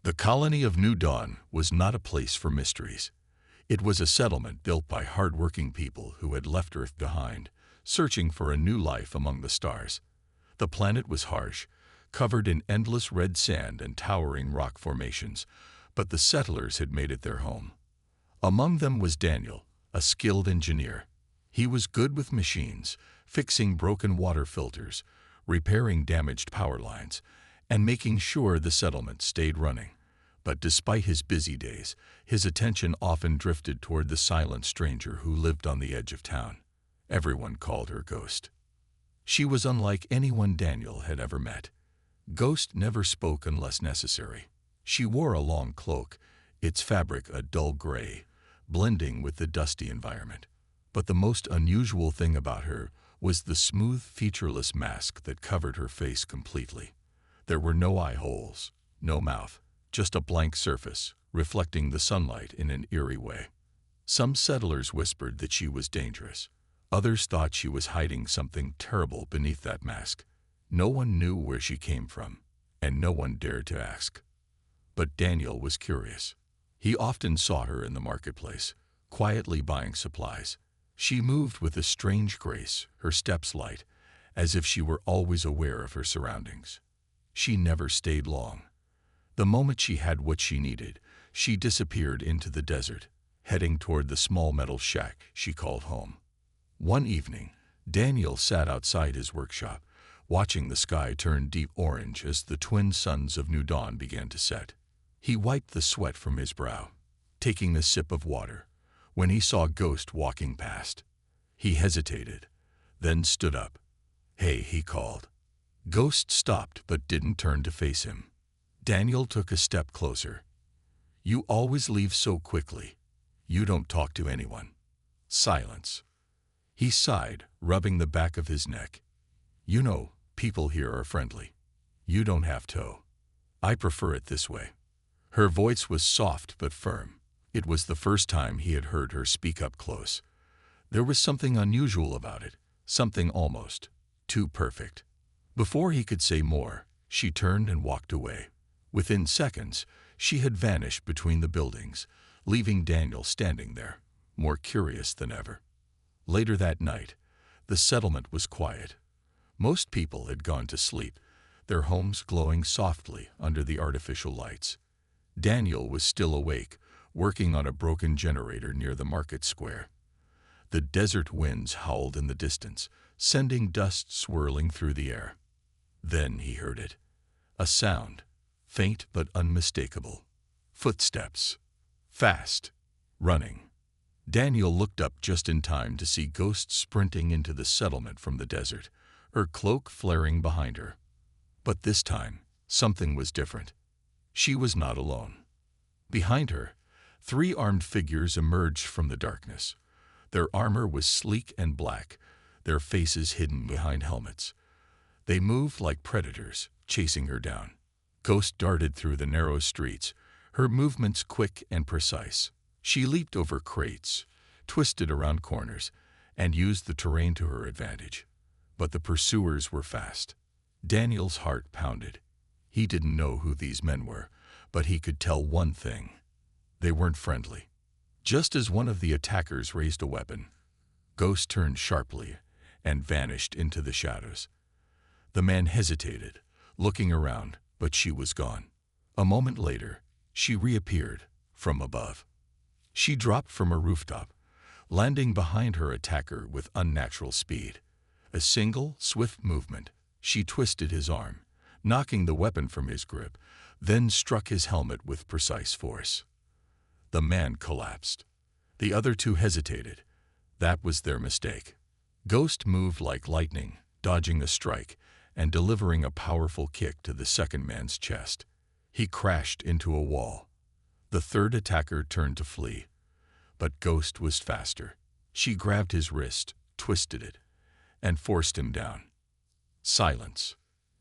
The colony of New Dawn was not a place for mysteries. It was a settlement built by hard-working people who had left Earth behind, searching for a new life among the stars. The planet was harsh, covered in endless red sand and towering rock formations, but the settlers had made it their home. Among them was Daniel, a skilled engineer. He was good with machines, fixing broken water filters, repairing damaged power lines, and making sure the settlement stayed running. But despite his busy days, his attention often drifted toward the silent stranger who lived on the edge of town. Everyone called her Ghost. She was unlike anyone Daniel had ever met. Ghost never spoke unless necessary. She wore a long cloak, its fabric a dull gray, blending with the dusty environment. But the most unusual thing about her was the smooth, featureless mask that covered her face completely. There were no eye holes, no mouth, just a blank surface, reflecting the sunlight in an eerie way. Some settlers whispered that she was dangerous. Others thought she was hiding something terrible beneath that mask. No one knew where she came from, and no one dared to ask. But Daniel was curious. He often saw her in the marketplace, quietly buying supplies. She moved with a strange grace, her steps light, as if she were always aware of her surroundings. She never stayed long. The moment she had what she needed, she disappeared into the desert, heading toward the small metal shack she called home. One evening, Daniel sat outside his workshop, watching the sky turn deep orange as the twin suns of New Dawn began to set. He wiped the sweat from his brow, taking a sip of water, when he saw Ghost walking past. He hesitated, then stood up. "Hey," he called. Ghost stopped but didn't turn to face him. Daniel took a step closer. "You always leave so quickly. You don't talk to anyone." Silence. He sighed, rubbing the back of his neck. "You know, people here are friendly. You don't have to. I prefer it this way." Her voice was soft but firm. It was the first time he had heard her speak up close. There was something unusual about it, something almost too perfect. Before he could say more, she turned and walked away. Within seconds, she had vanished between the buildings, leaving Daniel standing there, more curious than ever. Later that night, the settlement was quiet. Most people had gone to sleep, their homes glowing softly under the artificial lights. Daniel was still awake, working on a broken generator near the market square. The desert winds howled in the distance, sending dust swirling through the air. Then he heard it. A sound, faint but unmistakable. Footsteps. Fast. Running. Daniel looked up just in time to see Ghost sprinting into the settlement from the desert, her cloak flaring behind her. But this time, something was different. She was not alone. Behind her, 3 armed figures emerged from the darkness. Their armor was sleek and black, their faces hidden behind helmets. They moved like predators, chasing her down. Ghost darted through the narrow streets, her movements quick and precise. She leaped over crates, twisted around corners, and used the terrain to her advantage. But the pursuers were fast. Daniel's heart pounded. He didn't know who these men were, but he could tell one thing. They weren't friendly. Just as one of the attackers raised a weapon, Ghost turned sharply and vanished into the shadows. The man hesitated, looking around, but she was gone. A moment later, she reappeared from above. She dropped from a rooftop, landing behind her attacker with unnatural speed. A single, swift movement, she twisted his arm, knocking the weapon from his grip, then struck his helmet with precise force. The man collapsed. The other 2 hesitated. That was their mistake. Ghost moved like lightning, dodging a strike and delivering a powerful kick to the second man's chest. He crashed into a wall. The third attacker turned to flee, but Ghost was faster. She grabbed his wrist, twisted it, and forced him down. Silence.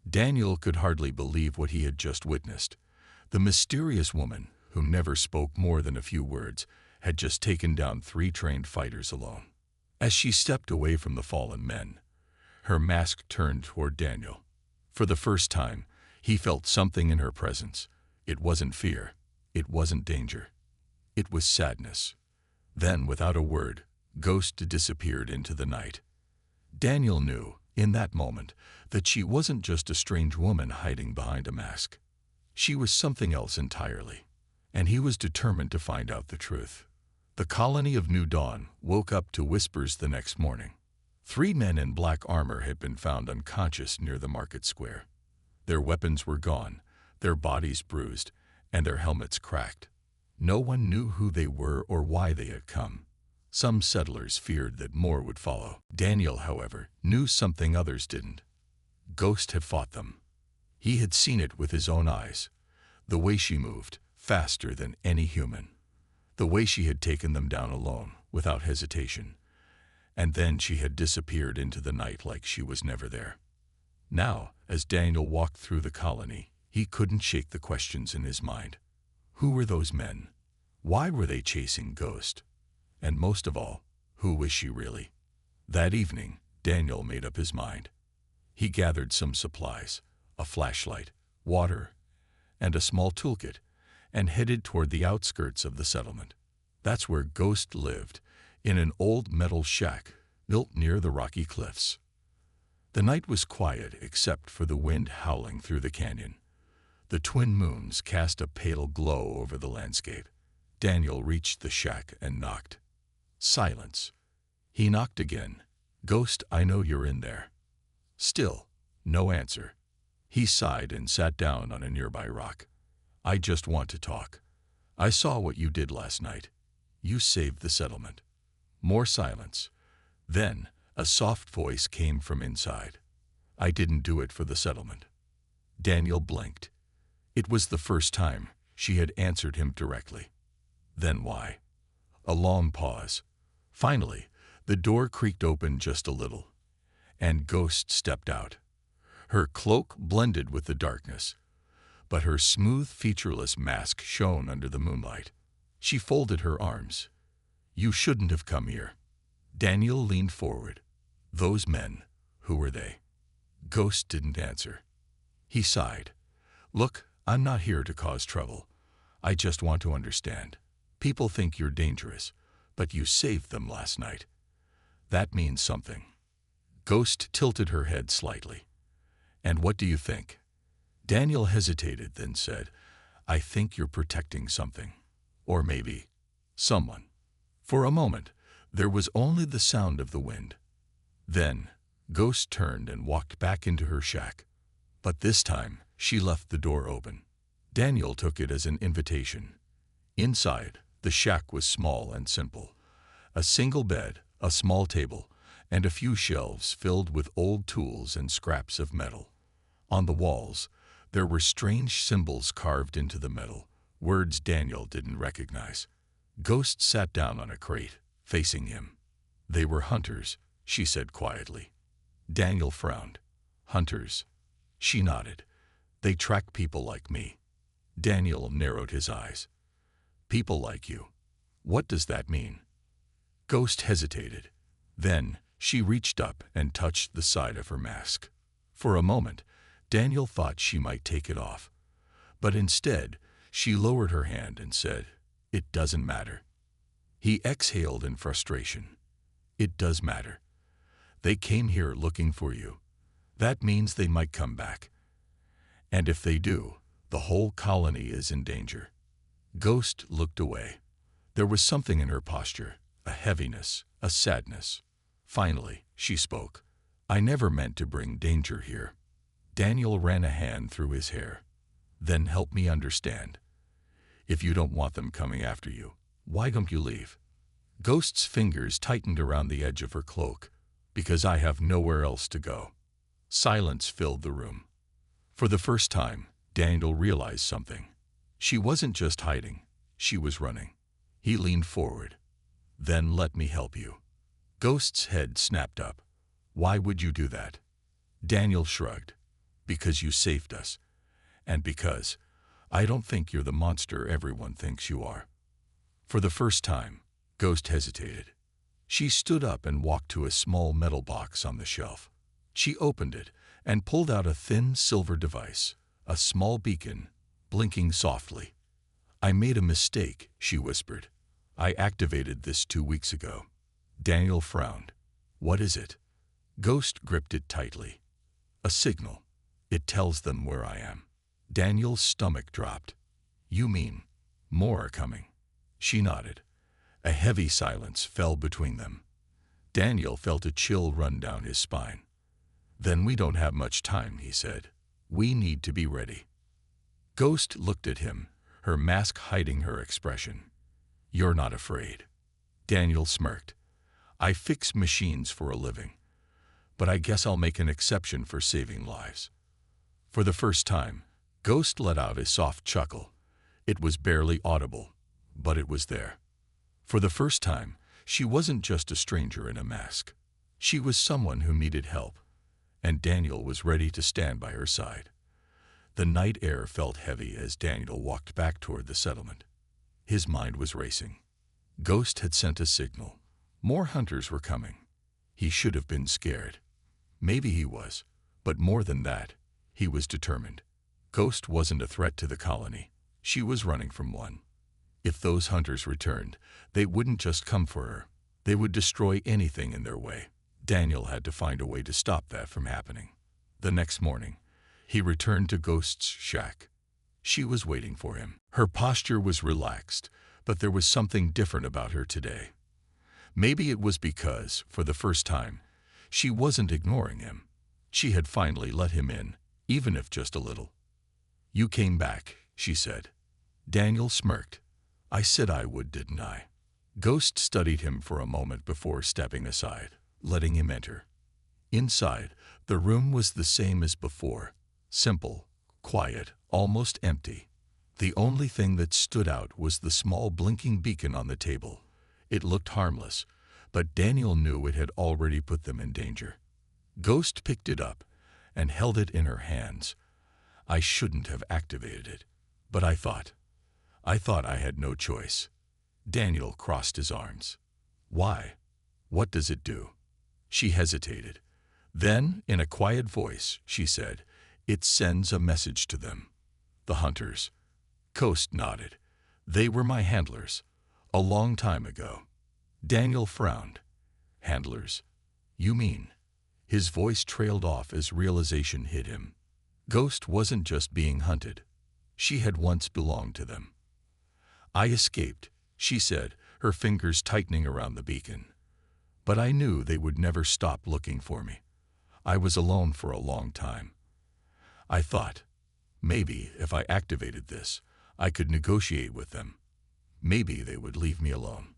Daniel could hardly believe what he had just witnessed. The mysterious woman, who never spoke more than a few words, had just taken down 3 trained fighters alone. As she stepped away from the fallen men, her mask turned toward Daniel. For the first time, he felt something in her presence, It wasn't fear. It wasn't danger. It was sadness. Then, without a word, Ghost disappeared into the night. Daniel knew, in that moment, that she wasn't just a strange woman hiding behind a mask. She was something else entirely, and he was determined to find out the truth. The colony of New Dawn woke up to whispers the next morning. 3 men in black armor had been found unconscious near the market square. Their weapons were gone, their bodies bruised, and their helmets cracked. No one knew who they were or why they had come. Some settlers feared that more would follow. Daniel, however, knew something others didn't. Ghost had fought them. He had seen it with his own eyes. The way she moved, faster than any human. The way she had taken them down alone, without hesitation. And then she had disappeared into the night like she was never there. Now, as Daniel walked through the colony, he couldn't shake the questions in his mind. Who were those men? Why were they chasing Ghost? And most of all, who was she really? That evening, Daniel made up his mind. He gathered some supplies, a flashlight, water, and a small toolkit, and headed toward the outskirts of the settlement. That's where Ghost lived, in an old metal shack built near the rocky cliffs. The night was quiet except for the wind howling through the canyon. The twin moons cast a pale glow over the landscape. Daniel reached the shack and knocked. Silence. He knocked again. Ghost, I know you're in there. Still, no answer. He sighed and sat down on a nearby rock. I just want to talk. I saw what you did last night. You saved the settlement. More silence. Then, a soft voice came from inside. I didn't do it for the settlement. Daniel blinked. It was the first time she had answered him directly. Then why? A long pause. Finally, the door creaked open just a little, and Ghost stepped out. Her cloak blended with the darkness, but her smooth, featureless mask shone under the moonlight. She folded her arms. You shouldn't have come here. Daniel leaned forward. Those men, who were they? Ghost didn't answer. He sighed. Look, I'm not here to cause trouble. I just want to understand. People think you're dangerous, but you saved them last night. That means something. Ghost tilted her head slightly. And what do you think? Daniel hesitated, then said, I think you're protecting something. Or maybe someone. For a moment, there was only the sound of the wind. Then, Ghost turned and walked back into her shack. But this time, she left the door open. Daniel took it as an invitation. Inside, the shack was small and simple. A single bed, a small table, and a few shelves filled with old tools and scraps of metal. On the walls, there were strange symbols carved into the metal, words Daniel didn't recognize. Ghost sat down on a crate, facing him. They were hunters, she said quietly. Daniel frowned. Hunters. She nodded. They track people like me. Daniel narrowed his eyes. People like you. What does that mean? Ghost hesitated. Then she reached up and touched the side of her mask. For a moment, Daniel thought she might take it off. But instead, she lowered her hand and said, It doesn't matter. He exhaled in frustration. It does matter. They came here looking for you. That means they might come back. And if they do, the whole colony is in danger. Ghost looked away. There was something in her posture, a heaviness, a sadness. Finally, she spoke. I never meant to bring danger here. Daniel ran a hand through his hair. Then help me understand. If you don't want them coming after you, why don't you leave? Ghost's fingers tightened around the edge of her cloak. Because I have nowhere else to go. Silence filled the room. For the first time, Daniel realized something. She wasn't just hiding, she was running. He leaned forward. Then let me help you. Ghost's head snapped up. Why would you do that? Daniel shrugged. Because you saved us. And because I don't think you're the monster everyone thinks you are. For the first time, Ghost hesitated. She stood up and walked to a small metal box on the shelf. She opened it and pulled out a thin silver device, a small beacon, blinking softly. "I made a mistake," she whispered. "I activated this 2 weeks ago." Daniel frowned. "What is it?" Ghost gripped it tightly. "A signal. It tells them where I am." Daniel's stomach dropped. "You mean more are coming?" She nodded. A heavy silence fell between them. Daniel felt a chill run down his spine. "Then we don't have much time," he said. "We need to be ready." Ghost looked at him, her mask hiding her expression. "You're not afraid?" Daniel smirked. "I fix machines for a living. But I guess I'll make an exception for saving lives." For the first time, Ghost let out a soft chuckle. It was barely audible, but it was there. For the first time, she wasn't just a stranger in a mask. She was someone who needed help, and Daniel was ready to stand by her side. The night air felt heavy as Daniel walked back toward the settlement. His mind was racing. Ghost had sent a signal. More hunters were coming. He should have been scared. Maybe he was, but more than that, he was determined. Ghost wasn't a threat to the colony. She was running from one. If those hunters returned, they wouldn't just come for her. They would destroy anything in their way. Daniel had to find a way to stop that from happening. The next morning, he returned to Ghost's shack. She was waiting for him. Her posture was relaxed, but there was something different about her today. Maybe it was because, for the first time, she wasn't ignoring him. She had finally let him in, even if just a little. "You came back," she said. Daniel smirked. "I said I would, didn't I?" Ghost studied him for a moment before stepping aside, letting him enter. Inside, the room was the same as before. Simple, quiet, almost empty. The only thing that stood out was the small blinking beacon on the table. It looked harmless, but Daniel knew it had already put them in danger. Ghost picked it up and held it in her hands. "I shouldn't have activated it, but I thought I had no choice." Daniel crossed his arms. "Why? What does it do?" She hesitated. Then, in a quiet voice, she said, "It sends a message to them." "The hunters?" Ghost nodded. "They were my handlers, a long time ago." Daniel frowned. "Handlers? You mean?" His voice trailed off as realization hit him. Ghost wasn't just being hunted. She had once belonged to them. "I escaped," she said, her fingers tightening around the beacon. "But I knew they would never stop looking for me. I was alone for a long time. I thought, maybe if I activated this, I could negotiate with them. Maybe they would leave me alone."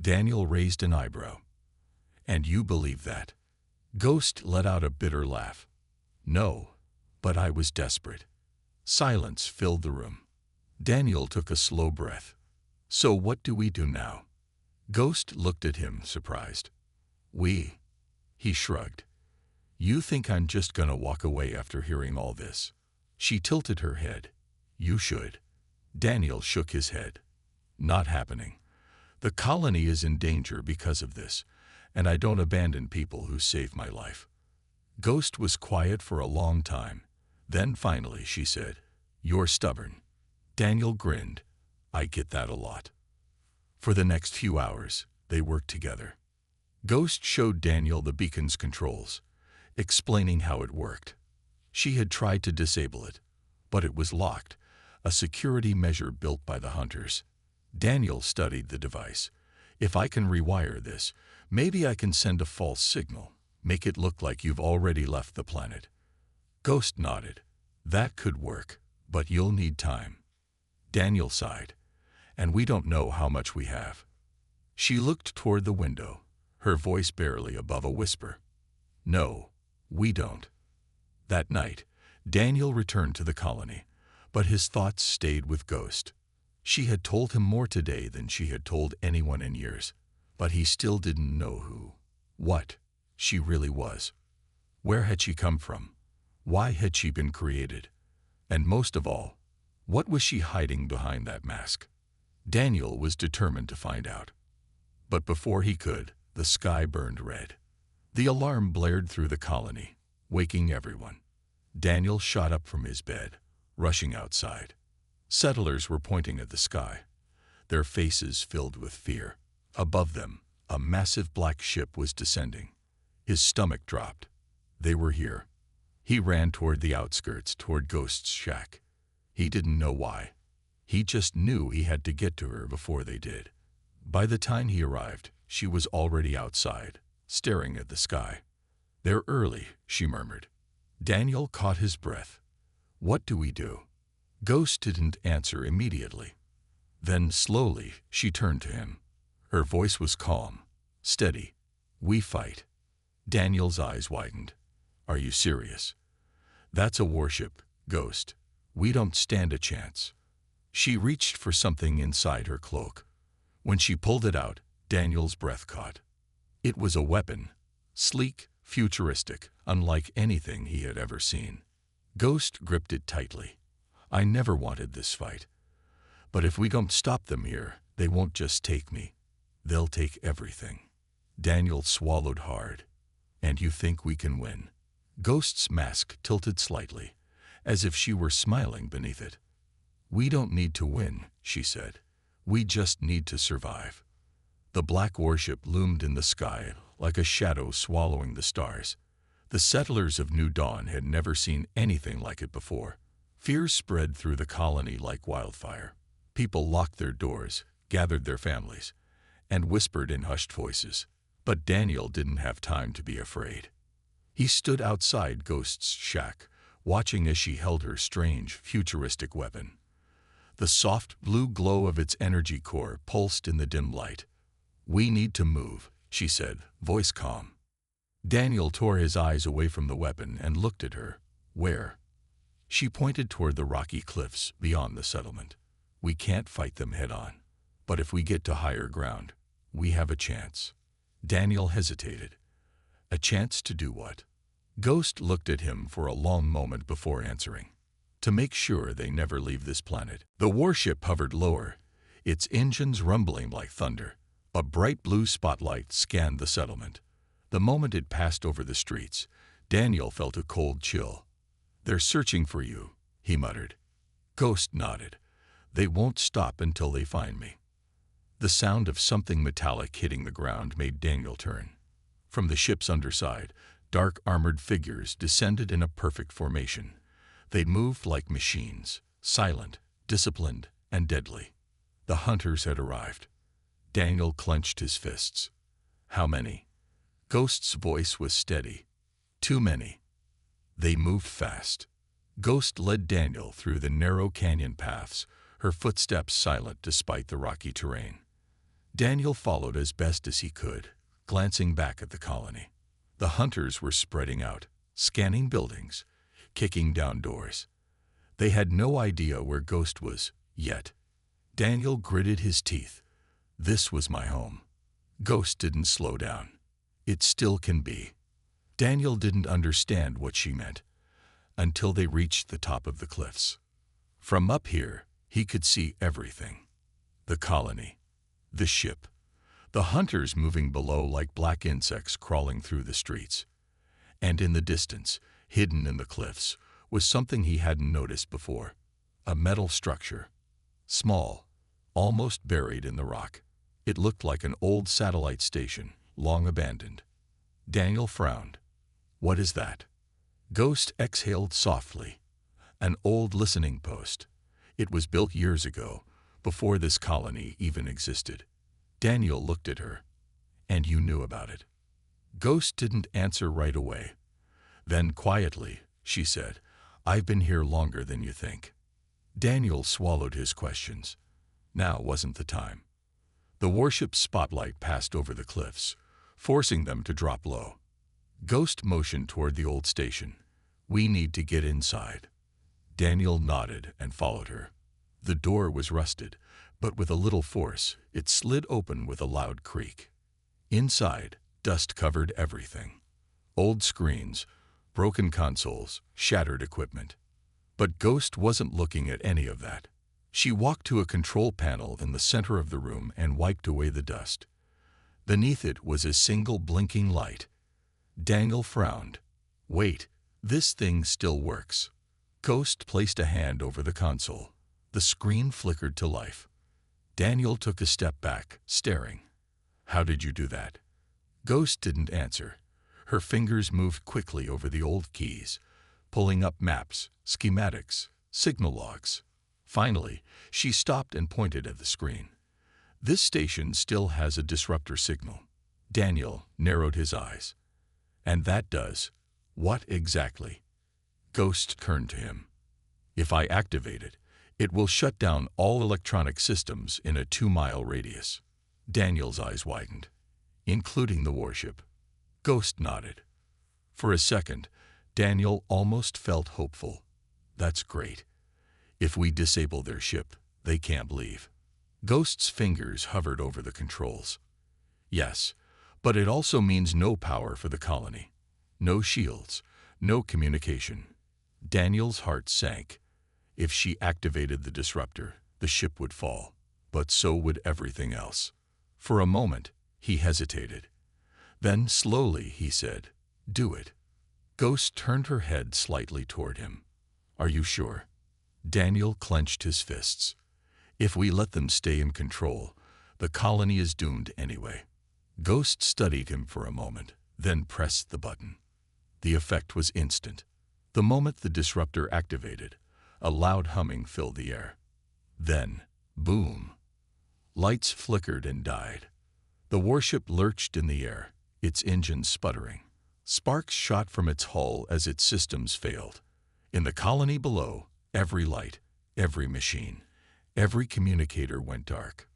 Daniel raised an eyebrow. "And you believe that?" Ghost let out a bitter laugh. "No, but I was desperate." Silence filled the room. Daniel took a slow breath. "So what do we do now?" Ghost looked at him, surprised. "We?" He shrugged. "You think I'm just gonna walk away after hearing all this?" She tilted her head. "You should." Daniel shook his head. "Not happening. The colony is in danger because of this, and I don't abandon people who save my life." Ghost was quiet for a long time. Then finally she said, "You're stubborn." Daniel grinned. "I get that a lot." For the next few hours, they worked together. Ghost showed Daniel the beacon's controls, explaining how it worked. She had tried to disable it, but it was locked, a security measure built by the hunters. Daniel studied the device. "If I can rewire this, maybe I can send a false signal, make it look like you've already left the planet." Ghost nodded. "That could work, but you'll need time." Daniel sighed. "And we don't know how much we have." She looked toward the window, her voice barely above a whisper. "No, we don't." That night, Daniel returned to the colony, but his thoughts stayed with Ghost. She had told him more today than she had told anyone in years, but he still didn't know what she really was. Where had she come from? Why had she been created? And most of all, what was she hiding behind that mask? Daniel was determined to find out. But before he could, the sky burned red. The alarm blared through the colony, waking everyone. Daniel shot up from his bed, rushing outside. Settlers were pointing at the sky, their faces filled with fear. Above them, a massive black ship was descending. His stomach dropped. They were here. He ran toward the outskirts, toward Ghost's shack. He didn't know why. He just knew he had to get to her before they did. By the time he arrived, she was already outside, staring at the sky. "They're early," she murmured. Daniel caught his breath. "What do we do?" Ghost didn't answer immediately. Then, slowly, she turned to him. Her voice was calm, steady. "We fight." Daniel's eyes widened. "Are you serious?" "That's a warship, Ghost. We don't stand a chance." She reached for something inside her cloak. When she pulled it out, Daniel's breath caught. It was a weapon, sleek, futuristic, unlike anything he had ever seen. Ghost gripped it tightly. "I never wanted this fight. But if we don't stop them here, they won't just take me. They'll take everything." Daniel swallowed hard. "And you think we can win?" Ghost's mask tilted slightly, as if she were smiling beneath it. "We don't need to win," she said. "We just need to survive." The black warship loomed in the sky like a shadow swallowing the stars. The settlers of New Dawn had never seen anything like it before. Fear spread through the colony like wildfire. People locked their doors, gathered their families, and whispered in hushed voices. But Daniel didn't have time to be afraid. He stood outside Ghost's shack, watching as she held her strange, futuristic weapon. The soft blue glow of its energy core pulsed in the dim light. "We need to move," she said, voice calm. Daniel tore his eyes away from the weapon and looked at her. "Where?" She pointed toward the rocky cliffs beyond the settlement. "We can't fight them head-on. But if we get to higher ground, we have a chance." Daniel hesitated. "A chance to do what?" Ghost looked at him for a long moment before answering. "To make sure they never leave this planet." The warship hovered lower, its engines rumbling like thunder. A bright blue spotlight scanned the settlement. The moment it passed over the streets, Daniel felt a cold chill. "They're searching for you," he muttered. Ghost nodded. "They won't stop until they find me." The sound of something metallic hitting the ground made Daniel turn. From the ship's underside, dark armored figures descended in a perfect formation. They moved like machines, silent, disciplined, and deadly. The hunters had arrived. Daniel clenched his fists. "How many?" Ghost's voice was steady. "Too many." They moved fast. Ghost led Daniel through the narrow canyon paths, her footsteps silent despite the rocky terrain. Daniel followed as best as he could, glancing back at the colony. The hunters were spreading out, scanning buildings, kicking down doors. They had no idea where Ghost was, yet. Daniel gritted his teeth. "This was my home." Ghost didn't slow down. "It still can be." Daniel didn't understand what she meant until they reached the top of the cliffs. From up here, he could see everything. The colony, the ship, the hunters moving below like black insects crawling through the streets. And in the distance, hidden in the cliffs, was something he hadn't noticed before. A metal structure. Small, almost buried in the rock. It looked like an old satellite station, long abandoned. Daniel frowned. "What is that?" Ghost exhaled softly. "An old listening post. It was built years ago, before this colony even existed." Daniel looked at her. "And you knew about it?" Ghost didn't answer right away. Then quietly, she said, "I've been here longer than you think." Daniel swallowed his questions. Now wasn't the time. The warship's spotlight passed over the cliffs, forcing them to drop low. Ghost motioned toward the old station. "We need to get inside." Daniel nodded and followed her. The door was rusted, but with a little force, it slid open with a loud creak. Inside, dust covered everything. Old screens, broken consoles, shattered equipment. But Ghost wasn't looking at any of that. She walked to a control panel in the center of the room and wiped away the dust. Beneath it was a single blinking light. Daniel frowned. "Wait, this thing still works." Ghost placed a hand over the console. The screen flickered to life. Daniel took a step back, staring. "How did you do that?" Ghost didn't answer. Her fingers moved quickly over the old keys, pulling up maps, schematics, signal logs. Finally, she stopped and pointed at the screen. "This station still has a disruptor signal." Daniel narrowed his eyes. "And that does what exactly?" Ghost turned to him. "If I activate it, it will shut down all electronic systems in a 2-mile radius." Daniel's eyes widened. "Including the warship?" Ghost nodded. For a second, Daniel almost felt hopeful. "That's great. If we disable their ship, they can't leave." Ghost's fingers hovered over the controls. "Yes, but it also means no power for the colony. No shields, no communication." Daniel's heart sank. If she activated the disruptor, the ship would fall, but so would everything else. For a moment, he hesitated. Then, slowly, he said, "Do it." Ghost turned her head slightly toward him. "Are you sure?" Daniel clenched his fists. "If we let them stay in control, the colony is doomed anyway." Ghost studied him for a moment, then pressed the button. The effect was instant. The moment the disruptor activated, a loud humming filled the air. Then, boom! Lights flickered and died. The warship lurched in the air, its engines sputtering. Sparks shot from its hull as its systems failed. In the colony below, every light, every machine, every communicator went dark.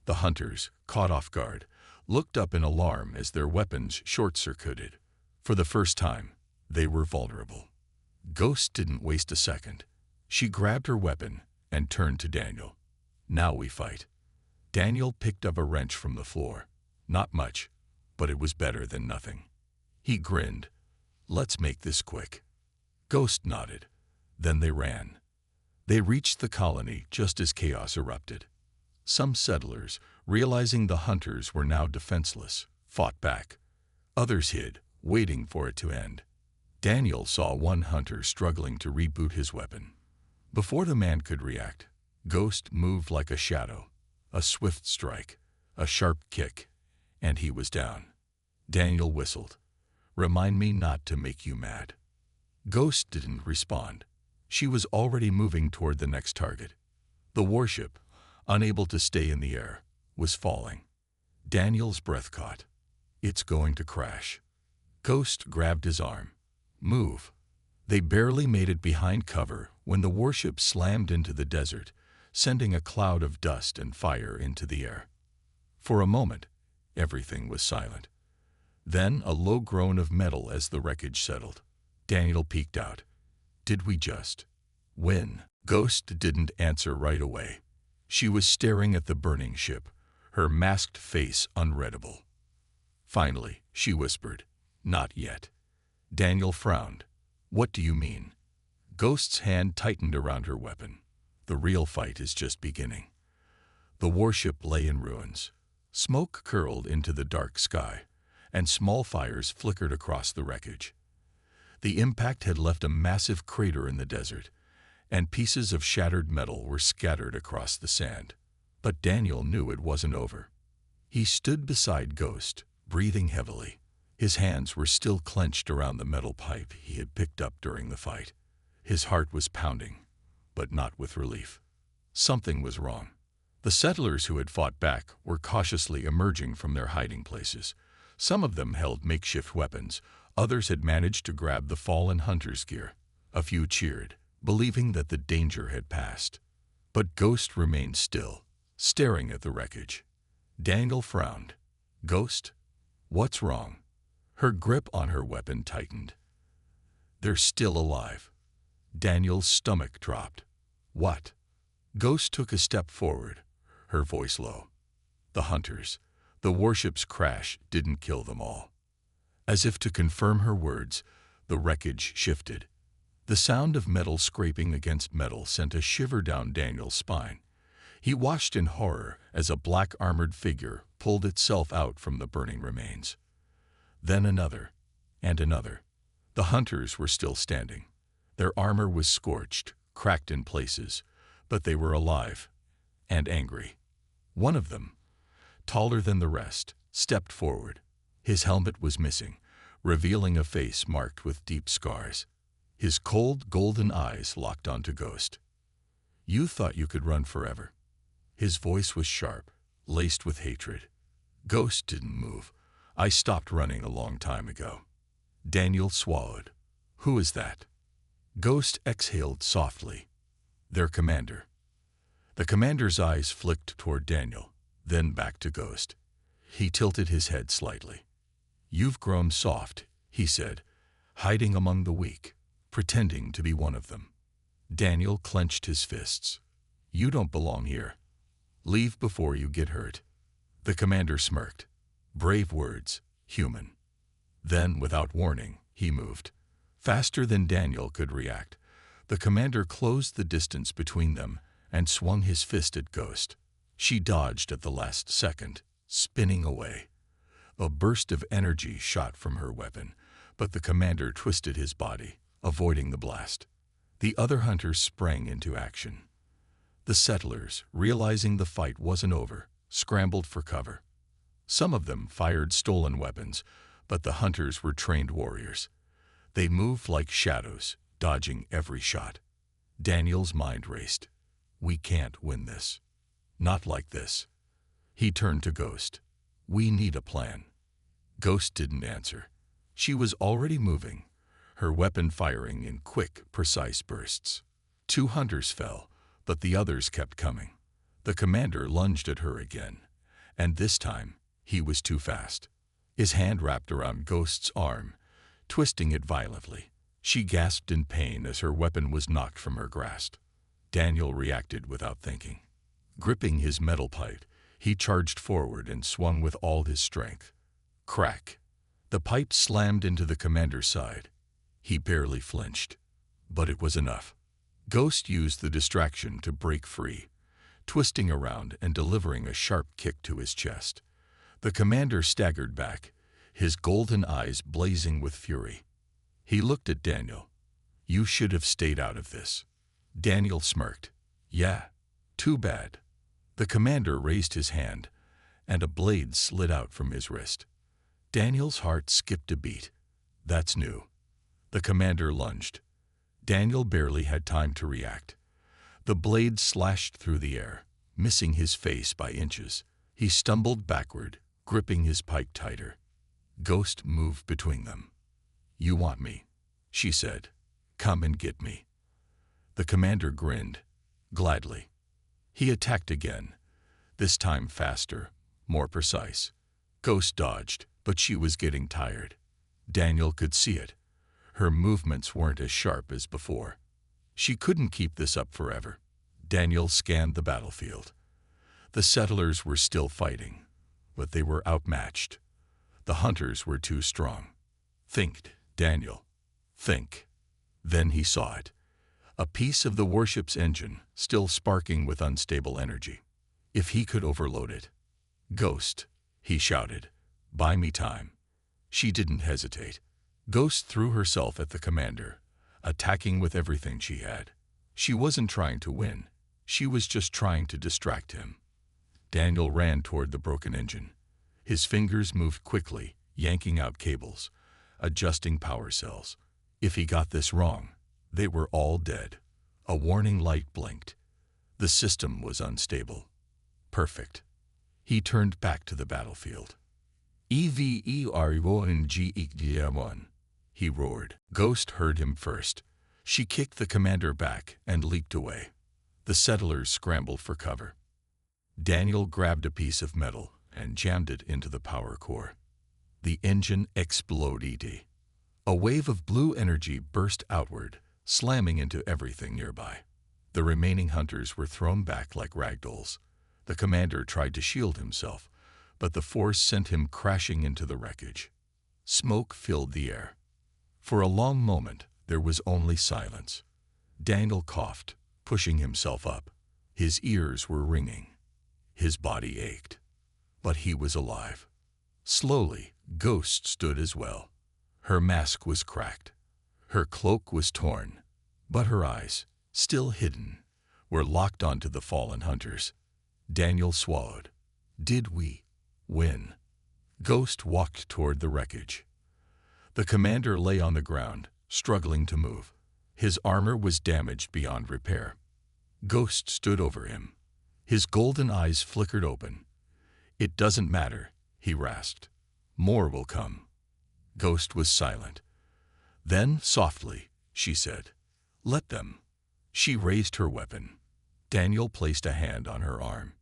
The hunters, caught off guard, looked up in alarm as their weapons short-circuited. For the first time, they were vulnerable. Ghost didn't waste a second. She grabbed her weapon and turned to Daniel. "Now we fight." Daniel picked up a wrench from the floor. Not much, but it was better than nothing. He grinned. "Let's make this quick." Ghost nodded. Then they ran. They reached the colony just as chaos erupted. Some settlers, realizing the hunters were now defenseless, fought back. Others hid, waiting for it to end. Daniel saw one hunter struggling to reboot his weapon. Before the man could react, Ghost moved like a shadow. A swift strike, a sharp kick, and he was down. Daniel whistled. "Remind me not to make you mad." Ghost didn't respond. She was already moving toward the next target. The warship, unable to stay in the air, was falling. Daniel's breath caught. "It's going to crash." Ghost grabbed his arm. "Move." They barely made it behind cover when the warship slammed into the desert, sending a cloud of dust and fire into the air. For a moment, everything was silent. Then a low groan of metal as the wreckage settled. Daniel peeked out. "Did we just win?" Ghost didn't answer right away. She was staring at the burning ship, her masked face unreadable. Finally, she whispered, "Not yet." Daniel frowned. "What do you mean?" Ghost's hand tightened around her weapon. "The real fight is just beginning." The warship lay in ruins. Smoke curled into the dark sky, and small fires flickered across the wreckage. The impact had left a massive crater in the desert, and pieces of shattered metal were scattered across the sand. But Daniel knew it wasn't over. He stood beside Ghost, breathing heavily. His hands were still clenched around the metal pipe he had picked up during the fight. His heart was pounding, but not with relief. Something was wrong. The settlers who had fought back were cautiously emerging from their hiding places. Some of them held makeshift weapons. Others had managed to grab the fallen hunter's gear. A few cheered, believing that the danger had passed. But Ghost remained still, staring at the wreckage. Daniel frowned. "Ghost, what's wrong?" Her grip on her weapon tightened. "They're still alive." Daniel's stomach dropped. "What?" Ghost took a step forward, her voice low. "The hunters. The warship's crash didn't kill them all." As if to confirm her words, the wreckage shifted. The sound of metal scraping against metal sent a shiver down Daniel's spine. He watched in horror as a black armored figure pulled itself out from the burning remains. Then another, and another. The hunters were still standing. Their armor was scorched, cracked in places, but they were alive and angry. One of them, taller than the rest, stepped forward. His helmet was missing, revealing a face marked with deep scars. His cold, golden eyes locked onto Ghost. "You thought you could run forever." His voice was sharp, laced with hatred. Ghost didn't move. "I stopped running a long time ago." Daniel swallowed. "Who is that?" Ghost exhaled softly. "Their commander." The commander's eyes flicked toward Daniel, then back to Ghost. He tilted his head slightly. "You've grown soft," he said, "hiding among the weak, pretending to be one of them." Daniel clenched his fists. "You don't belong here. Leave before you get hurt." The commander smirked. "Brave words, human." Then, without warning, he moved. Faster than Daniel could react, the commander closed the distance between them and swung his fist at Ghost. She dodged at the last second, spinning away. A burst of energy shot from her weapon, but the commander twisted his body, avoiding the blast. The other hunters sprang into action. The settlers, realizing the fight wasn't over, scrambled for cover. Some of them fired stolen weapons, but the hunters were trained warriors. They moved like shadows, dodging every shot. Daniel's mind raced. "We can't win this. Not like this." He turned to Ghost. "We need a plan." Ghost didn't answer. She was already moving, her weapon firing in quick, precise bursts. 2 hunters fell, but the others kept coming. The commander lunged at her again, and this time he was too fast. His hand wrapped around Ghost's arm, twisting it violently. She gasped in pain as her weapon was knocked from her grasp. Daniel reacted without thinking. Gripping his metal pipe, he charged forward and swung with all his strength. Crack! The pipe slammed into the commander's side. He barely flinched, but it was enough. Ghost used the distraction to break free, twisting around and delivering a sharp kick to his chest. The commander staggered back, his golden eyes blazing with fury. He looked at Daniel. "You should have stayed out of this." Daniel smirked. "Yeah, too bad." The commander raised his hand, and a blade slid out from his wrist. Daniel's heart skipped a beat. "That's new." The commander lunged. Daniel barely had time to react. The blade slashed through the air, missing his face by inches. He stumbled backward, gripping his pike tighter. Ghost moved between them. "You want me," she said. "Come and get me." The commander grinned. Gladly. He attacked again, this time faster, more precise. Ghost dodged, but she was getting tired. Daniel could see it. Her movements weren't as sharp as before. She couldn't keep this up forever. Daniel scanned the battlefield. The settlers were still fighting, but they were outmatched. The hunters were too strong. "Think, Daniel. Think." Then he saw it. A piece of the warship's engine, still sparking with unstable energy. If he could overload it. "Ghost," he shouted, "buy me time." She didn't hesitate. Ghost threw herself at the commander, attacking with everything she had. She wasn't trying to win. She was just trying to distract him. Daniel ran toward the broken engine. His fingers moved quickly, yanking out cables, adjusting power cells. If he got this wrong, they were all dead. A warning light blinked. The system was unstable. Perfect. He turned back to the battlefield. "EVERYONE," he roared. Ghost heard him first. She kicked the commander back and leaped away. The settlers scrambled for cover. Daniel grabbed a piece of metal and jammed it into the power core. The engine exploded. A wave of blue energy burst outward, slamming into everything nearby. The remaining hunters were thrown back like ragdolls. The commander tried to shield himself, but the force sent him crashing into the wreckage. Smoke filled the air. For a long moment, there was only silence. Daniel coughed, pushing himself up. His ears were ringing. His body ached. But he was alive. Slowly, Ghost stood as well. Her mask was cracked. Her cloak was torn, but her eyes, still hidden, were locked onto the fallen hunters. Daniel swallowed. Did we win? Ghost walked toward the wreckage. The commander lay on the ground, struggling to move. His armor was damaged beyond repair. Ghost stood over him. His golden eyes flickered open. It doesn't matter, he rasped. More will come. Ghost was silent. Then, softly, she said, let them. She raised her weapon. Daniel placed a hand on her arm.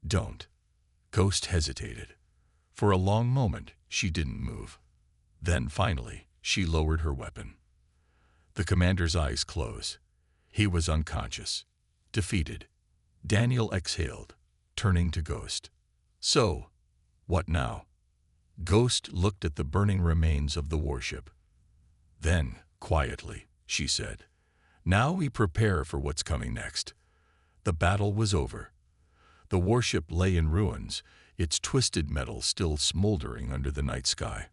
Don't. Ghost hesitated. For a long moment, she didn't move. Then, finally, she lowered her weapon. The commander's eyes closed. He was unconscious, defeated. Daniel exhaled, turning to Ghost. So, what now? Ghost looked at the burning remains of the warship. Then, quietly, she said, now we prepare for what's coming next. The battle was over. The warship lay in ruins, its twisted metal still smoldering under the night sky.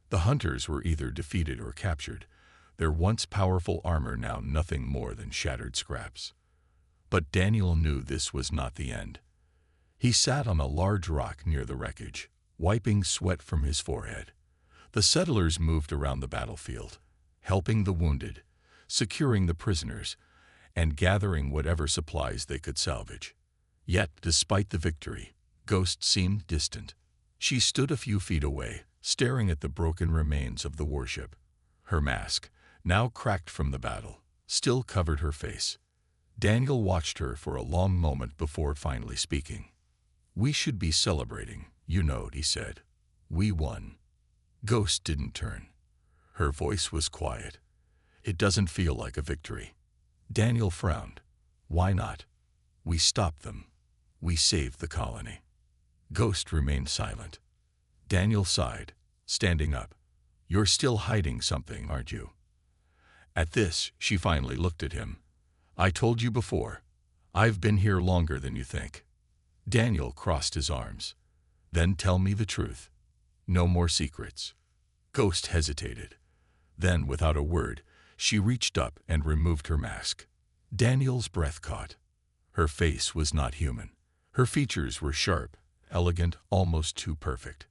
The hunters were either defeated or captured, their once powerful armor now nothing more than shattered scraps. But Daniel knew this was not the end. He sat on a large rock near the wreckage, wiping sweat from his forehead. The settlers moved around the battlefield, helping the wounded, securing the prisoners, and gathering whatever supplies they could salvage. Yet, despite the victory, Ghost seemed distant. She stood a few feet away, staring at the broken remains of the warship. Her mask, now cracked from the battle, still covered her face. Daniel watched her for a long moment before finally speaking. We should be celebrating, you know, he said. We won. Ghost didn't turn. Her voice was quiet. It doesn't feel like a victory. Daniel frowned. Why not? We stopped them. We saved the colony. Ghost remained silent. Daniel sighed, standing up. You're still hiding something, aren't you? At this, she finally looked at him. I told you before. I've been here longer than you think. Daniel crossed his arms. Then tell me the truth. No more secrets. Ghost hesitated. Then, without a word, she reached up and removed her mask. Daniel's breath caught. Her face was not human. Her features were sharp, elegant, almost too perfect.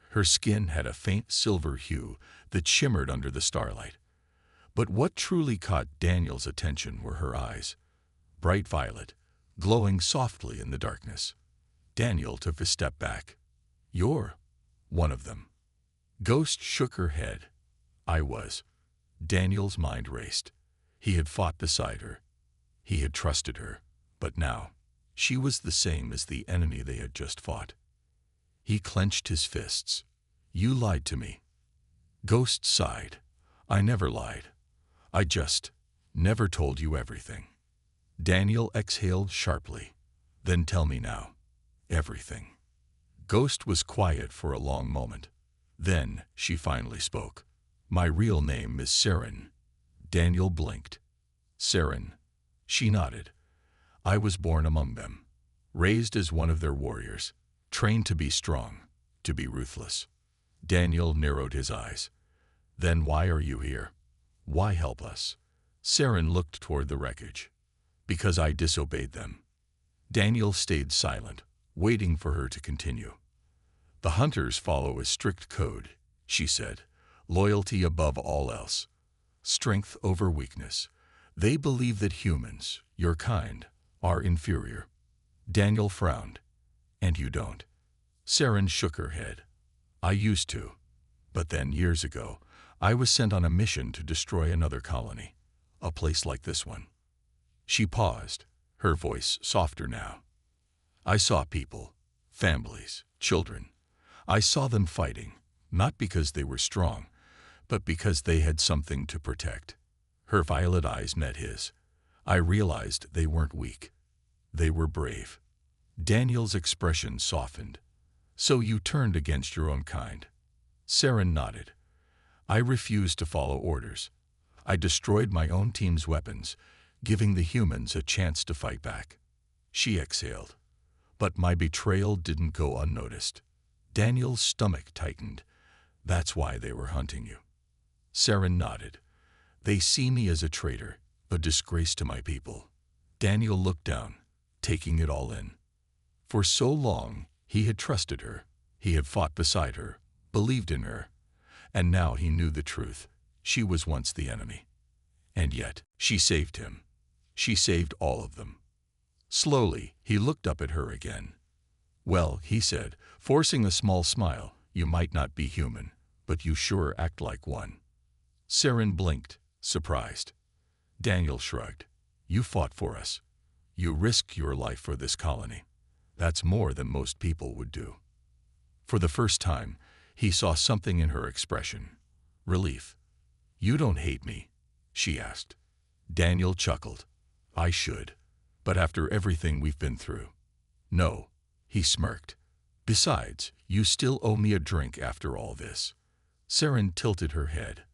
Her skin had a faint silver hue that shimmered under the starlight. But what truly caught Daniel's attention were her eyes. Bright violet, glowing softly in the darkness. Daniel took a step back. You're one of them. Ghost shook her head. I was. Daniel's mind raced. He had fought beside her. He had trusted her. But now, she was the same as the enemy they had just fought. He clenched his fists. You lied to me. Ghost sighed. I never lied. I just never told you everything. Daniel exhaled sharply. Then tell me now. Everything. Ghost was quiet for a long moment. Then she finally spoke. My real name is Saren. Daniel blinked. Saren. She nodded. I was born among them, raised as one of their warriors, trained to be strong, to be ruthless. Daniel narrowed his eyes. Then why are you here? Why help us? Saren looked toward the wreckage. Because I disobeyed them. Daniel stayed silent, waiting for her to continue. The hunters follow a strict code, she said. Loyalty above all else. Strength over weakness. They believe that humans, your kind, are inferior. Daniel frowned. And you don't. Saren shook her head. I used to. But then, years ago, I was sent on a mission to destroy another colony. A place like this one. She paused, her voice softer now. I saw people, families, children. I saw them fighting, not because they were strong, but because they had something to protect. Her violet eyes met his. I realized they weren't weak. They were brave. Daniel's expression softened. So you turned against your own kind. Saren nodded. I refused to follow orders. I destroyed my own team's weapons, giving the humans a chance to fight back. She exhaled. But my betrayal didn't go unnoticed. Daniel's stomach tightened. That's why they were hunting you. Saren nodded. They see me as a traitor, a disgrace to my people. Daniel looked down, taking it all in. For so long, he had trusted her. He had fought beside her, believed in her. And now he knew the truth. She was once the enemy. And yet, she saved him. She saved all of them. Slowly, he looked up at her again. "Well," he said, forcing a small smile, "you might not be human, but you sure act like one." Saren blinked, surprised. Daniel shrugged. "You fought for us. You risked your life for this colony. That's more than most people would do." For the first time, he saw something in her expression. Relief. "You don't hate me?" she asked. Daniel chuckled. "I should. But after everything we've been through." "No," he smirked. "Besides, you still owe me a drink after all this." Saren tilted her head.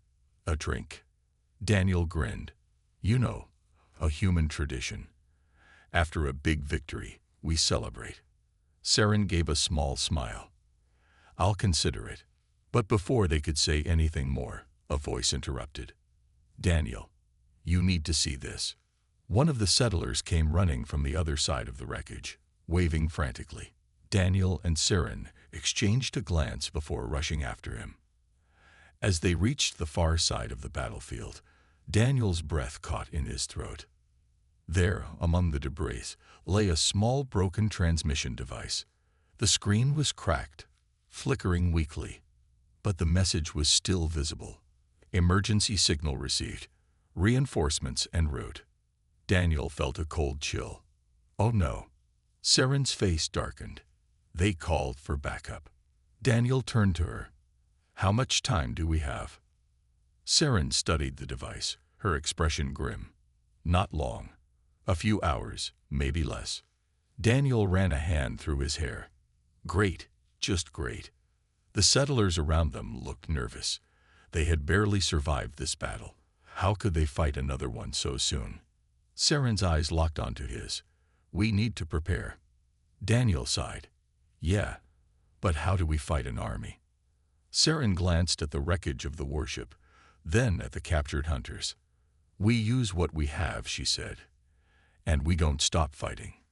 "A drink?" Daniel grinned. "You know, a human tradition. After a big victory, we celebrate." Saren gave a small smile. "I'll consider it." But before they could say anything more, a voice interrupted. "Daniel, you need to see this." One of the settlers came running from the other side of the wreckage, waving frantically. Daniel and Saren exchanged a glance before rushing after him. As they reached the far side of the battlefield, Daniel's breath caught in his throat. There, among the debris, lay a small broken transmission device. The screen was cracked, flickering weakly, but the message was still visible. "Emergency signal received. Reinforcements en route." Daniel felt a cold chill. "Oh no." Saren's face darkened. "They called for backup." Daniel turned to her. "How much time do we have?" Saren studied the device, her expression grim. "Not long. A few hours, maybe less." Daniel ran a hand through his hair. "Great, just great." The settlers around them looked nervous. They had barely survived this battle. How could they fight another one so soon? Saren's eyes locked onto his. "We need to prepare." Daniel sighed. "Yeah, but how do we fight an army?" Saren glanced at the wreckage of the warship, then at the captured hunters. "We use what we have," she said. "And we don't stop fighting."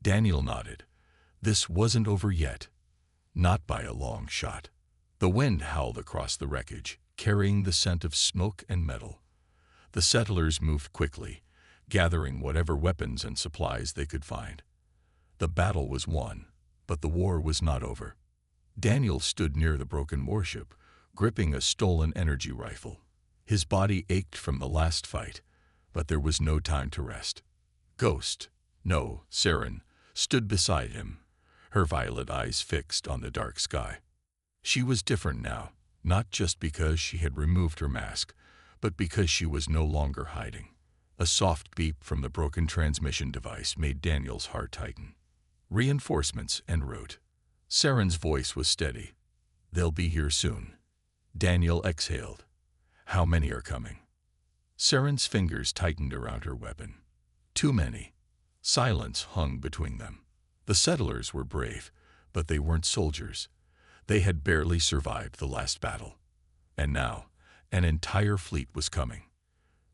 Daniel nodded. This wasn't over yet. Not by a long shot. The wind howled across the wreckage, carrying the scent of smoke and metal. The settlers moved quickly, gathering whatever weapons and supplies they could find. The battle was won, but the war was not over. Daniel stood near the broken warship, gripping a stolen energy rifle. His body ached from the last fight, but there was no time to rest. Ghost, no, Saren, stood beside him, her violet eyes fixed on the dark sky. She was different now, not just because she had removed her mask, but because she was no longer hiding. A soft beep from the broken transmission device made Daniel's heart tighten. "Reinforcements en route." Saren's voice was steady. "They'll be here soon." Daniel exhaled. "How many are coming?" Saren's fingers tightened around her weapon. "Too many." Silence hung between them. The settlers were brave, but they weren't soldiers. They had barely survived the last battle. And now, an entire fleet was coming.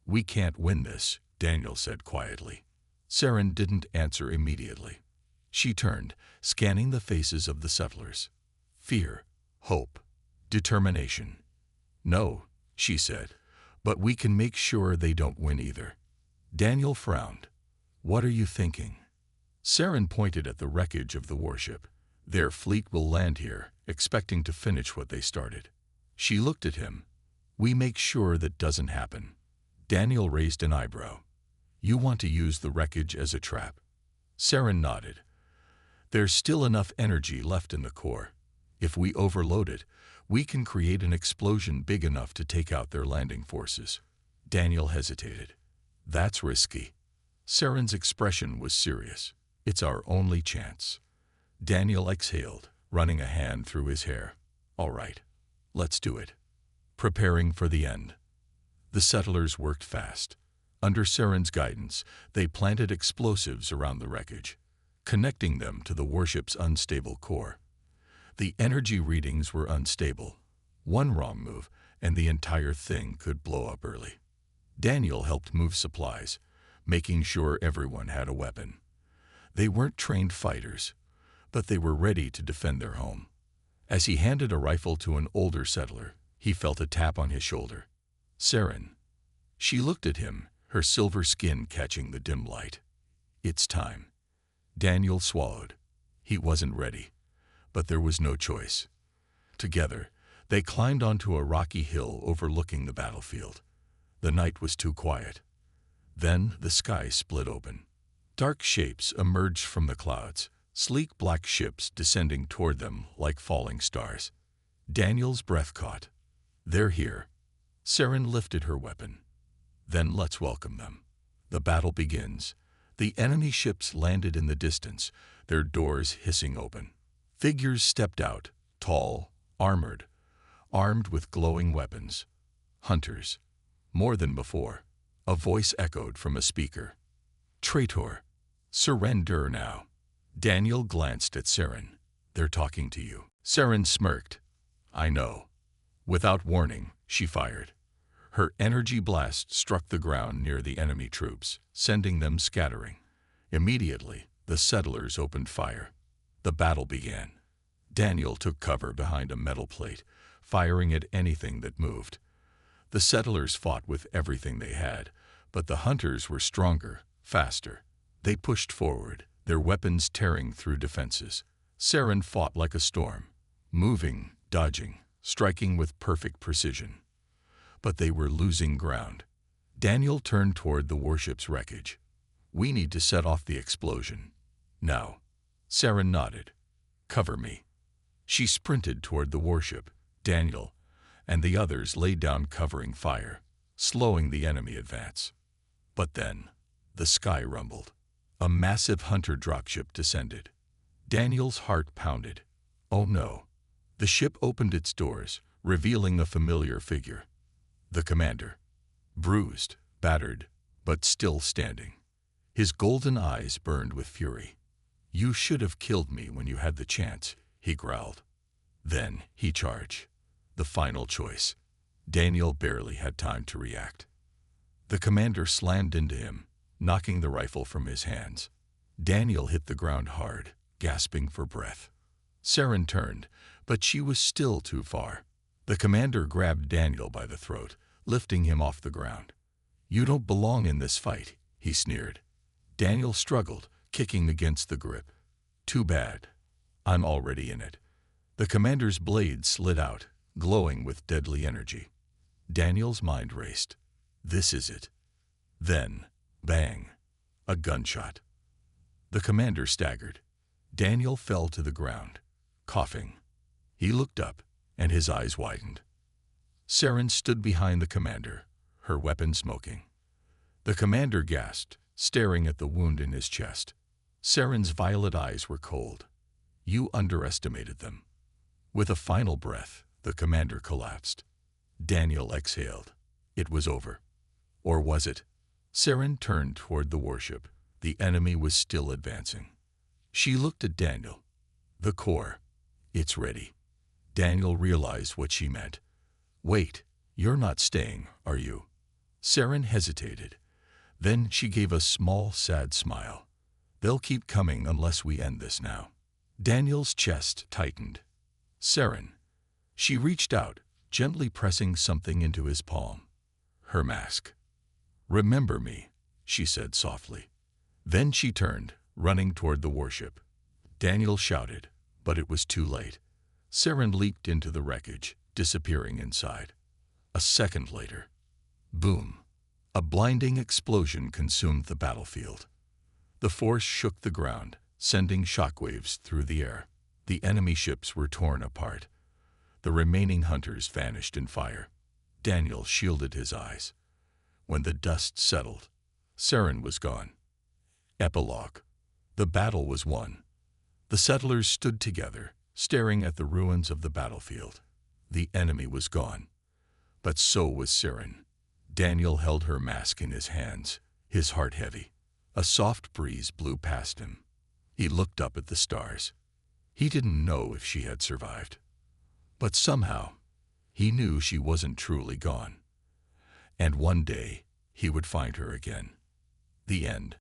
"We can't win this," Daniel said quietly. Saren didn't answer immediately. She turned, scanning the faces of the settlers. Fear, hope, determination. "No," she said, "but we can make sure they don't win either." Daniel frowned. "What are you thinking?" Saren pointed at the wreckage of the warship. "Their fleet will land here, expecting to finish what they started." She looked at him. "We make sure that doesn't happen." Daniel raised an eyebrow. "You want to use the wreckage as a trap?" Saren nodded. "There's still enough energy left in the core. If we overload it, we can create an explosion big enough to take out their landing forces." Daniel hesitated. "That's risky." Saren's expression was serious. "It's our only chance." Daniel exhaled, running a hand through his hair. "All right, let's do it." Preparing for the end. The settlers worked fast. Under Saren's guidance, they planted explosives around the wreckage, connecting them to the warship's unstable core. The energy readings were unstable. One wrong move, and the entire thing could blow up early. Daniel helped move supplies, making sure everyone had a weapon. They weren't trained fighters, but they were ready to defend their home. As he handed a rifle to an older settler, he felt a tap on his shoulder. Saren. She looked at him, her silver skin catching the dim light. It's time. Daniel swallowed. He wasn't ready, but there was no choice. Together, they climbed onto a rocky hill overlooking the battlefield. The night was too quiet. Then the sky split open. Dark shapes emerged from the clouds, sleek black ships descending toward them like falling stars. Daniel's breath caught. They're here. Saren lifted her weapon. Then let's welcome them. The battle begins. The enemy ships landed in the distance, their doors hissing open. Figures stepped out, tall, armored, armed with glowing weapons. Hunters. More than before. A voice echoed from a speaker. Traitor. Surrender now. Daniel glanced at Saren. They're talking to you. Saren smirked. I know. Without warning, she fired. Her energy blast struck the ground near the enemy troops, sending them scattering. Immediately, the settlers opened fire. The battle began. Daniel took cover behind a metal plate, firing at anything that moved. The settlers fought with everything they had, but the hunters were stronger, faster. They pushed forward, their weapons tearing through defenses. Saren fought like a storm, moving, dodging, striking with perfect precision. But they were losing ground. Daniel turned toward the warship's wreckage. We need to set off the explosion. Now. Saren nodded. Cover me. She sprinted toward the warship. Daniel and the others laid down covering fire, slowing the enemy advance. But then, the sky rumbled. A massive hunter dropship descended. Daniel's heart pounded. Oh no. The ship opened its doors, revealing a familiar figure. The commander. Bruised, battered, but still standing. His golden eyes burned with fury. You should have killed me when you had the chance, he growled. Then he charged. The final choice. Daniel barely had time to react. The commander slammed into him, knocking the rifle from his hands. Daniel hit the ground hard, gasping for breath. Saren turned, but she was still too far. The commander grabbed Daniel by the throat, lifting him off the ground. You don't belong in this fight, he sneered. Daniel struggled, kicking against the grip. Too bad. I'm already in it. The commander's blade slid out, glowing with deadly energy. Daniel's mind raced. This is it. Then, bang, a gunshot. The commander staggered. Daniel fell to the ground, coughing. He looked up, and his eyes widened. Saren stood behind the commander, her weapon smoking. The commander gasped, staring at the wound in his chest. Saren's violet eyes were cold. You underestimated them. With a final breath, the commander collapsed. Daniel exhaled. It was over. Or was it? Saren turned toward the warship. The enemy was still advancing. She looked at Daniel. The core. It's ready. Daniel realized what she meant. Wait, you're not staying, are you? Saren hesitated. Then she gave a small, sad smile. They'll keep coming unless we end this now. Daniel's chest tightened. Saren. She reached out, gently pressing something into his palm. Her mask. Remember me, she said softly. Then she turned, running toward the warship. Daniel shouted, but it was too late. Saren leaped into the wreckage, disappearing inside. A second later. Boom. A blinding explosion consumed the battlefield. The force shook the ground, sending shockwaves through the air. The enemy ships were torn apart. The remaining hunters vanished in fire. Daniel shielded his eyes. When the dust settled, Saren was gone. Epilogue. The battle was won. The settlers stood together, staring at the ruins of the battlefield. The enemy was gone. But so was Saren. Daniel held her mask in his hands, his heart heavy. A soft breeze blew past him. He looked up at the stars. He didn't know if she had survived. But somehow, he knew she wasn't truly gone. And one day, he would find her again. The end.